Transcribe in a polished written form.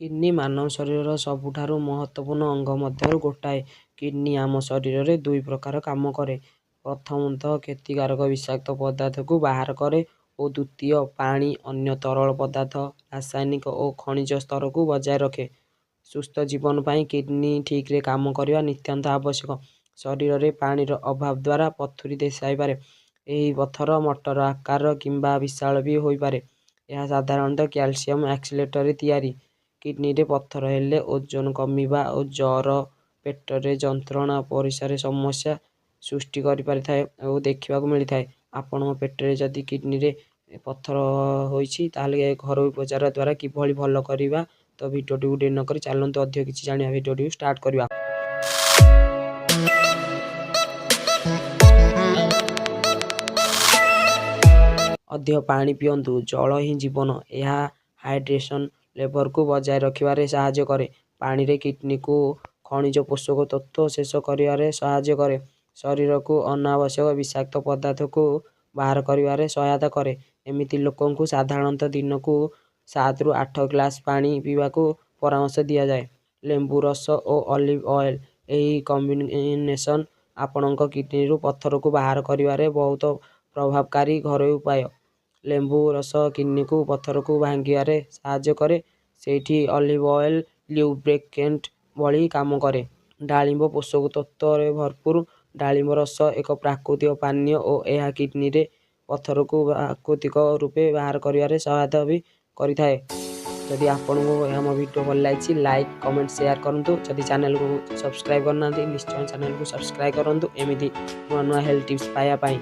Kidney ମାନବ ଶରୀରର ସବୁଠାରୁ ମହତ୍ତ୍ୱପୂର୍ଣ୍ଣ ଅଙ୍ଗ ମଧ୍ୟରୁ ଗୋଟାଏ। କିଡନୀ ଆମ ଶରୀରରେ ଦୁଇ ପ୍ରକାର କାମ କରେ। ପ୍ରଥମତଃ କ୍ଷତିକାରକ ବିଷାକ୍ତ ପଦାର୍ଥକୁ ବାହାର କରେ ଓ ଦ୍ୱିତୀୟ ପାଣି, ଅନ୍ୟ ତରଳ ପଦାର୍ଥ, ରାସାୟନିକ ଓ ଖଣିଜ ସ୍ତରକୁ ବଜାୟ ରଖେ। ସୁସ୍ଥ ଜୀବନ ପାଇଁ କିଡନୀ ଠିକ୍ରେ କାମ କରିବା ନିତାନ୍ତ ଆବଶ୍ୟକ। ଶରୀରରେ ପାଣିର ଅଭାବ ଦ୍ୱାରା ପଥୁରୀ ଦେଖାଇପାରେ। ଏହି ପଥର ମଟର ଆକାରର କିମ୍ବା ବିଶାଳ ବି ହୋଇପାରେ। ଏହା ସାଧାରଣତଃ କ୍ୟାଲସିୟମ୍ ଅକ୍ସାଲେଟରେ ତିଆରି। କିଡନୀରେ ପଥର ହେଲେ ଓଜନ କମିବା ଓ ଜ୍ୱର, ପେଟରେ ଯନ୍ତ୍ରଣା, ପରିସ୍ରାରେ ସମସ୍ୟା ସୃଷ୍ଟି କରିପାରିଥାଏ ଓ ଦେଖିବାକୁ ମିଳିଥାଏ। ଆପଣଙ୍କ ପେଟରେ ଯଦି କିଡନୀରେ ପଥର ହୋଇଛି ତାହେଲେ ଘରୋଇ ଉପଚାର ଦ୍ୱାରା କିଭଳି ଭଲ କରିବା, ତ ଭିଡ଼ିଓଟିକୁ ଡିଲେ ନ କରି ଚାଲନ୍ତୁ ଅଧିକ କିଛି ଜାଣିବା। ଭିଡ଼ିଓଟିକୁ ଷ୍ଟାର୍ଟ କରିବା। ଅଧିକ ପାଣି ପିଅନ୍ତୁ। ଜଳ ହିଁ ଜୀବନ। ଏହା ହାଇଡ୍ରେସନ୍ ଲେଭଲକୁ ବଜାୟ ରଖିବାରେ ସାହାଯ୍ୟ କରେ। ପାଣିରେ କିଡନୀକୁ ଖଣିଜ ପୋଷକ ତତ୍ତ୍ୱ ଶେଷ କରିବାରେ ସାହାଯ୍ୟ କରେ। ଶରୀରକୁ ଅନାବଶ୍ୟକ ବିଷାକ୍ତ ପଦାର୍ଥକୁ ବାହାର କରିବାରେ ସହାୟତା କରେ। ଏମିତି ଲୋକଙ୍କୁ ସାଧାରଣତଃ ଦିନକୁ 7 ରୁ 8 ଗ୍ଲାସ ପାଣି ପିଇବାକୁ ପରାମର୍ଶ ଦିଆଯାଏ। ଲେମ୍ବୁ ରସ ଓ ଅଲିଭ୍ ଅଏଲ୍ ଏହି କମ୍ବିନେସନ୍ ଆପଣଙ୍କ କିଡନୀରୁ ପଥରକୁ ବାହାର କରିବାରେ ବହୁତ ପ୍ରଭାବକାରୀ ଘରୋଇ ଉପାୟ। ଲେମ୍ବୁ ରସ କିଡନୀକୁ ପଥରକୁ ଭାଙ୍ଗିବାରେ ସାହାଯ୍ୟ କରେ, ସେଇଠି ଅଲିଭ୍ ଅଏଲ୍ ଲ୍ୟୁବ୍ରିକେଣ୍ଟ ଭଳି କାମ କରେ। ଡାଳିମ୍ବ ପୋଷକ ତତ୍ତ୍ୱରେ ଭରପୁର। ଡାଳିମ୍ବ ରସ ଏକ ପ୍ରାକୃତିକ ପାନୀୟ ଓ ଏହା କିଡନୀରେ ପଥରକୁ ପ୍ରାକୃତିକ ରୂପେ ବାହାର କରିବାରେ ସହାୟତା ବି କରିଥାଏ। ଯଦି ଆପଣଙ୍କୁ ଆମ ଭିଡ଼ିଓ ଭଲ ଲାଗିଛି, ଲାଇକ୍, କମେଣ୍ଟ, ସେୟାର କରନ୍ତୁ। ଯଦି ଚ୍ୟାନେଲକୁ ସବସ୍କ୍ରାଇବ୍ କରିନାହାନ୍ତି ନିଶ୍ଚୟ ଚ୍ୟାନେଲକୁ ସବସ୍କ୍ରାଇବ୍ କରନ୍ତୁ ଏମିତି ନୂଆ ନୂଆ ହେଲ୍ଥ ଟିପ୍ସ ପାଇବା ପାଇଁ।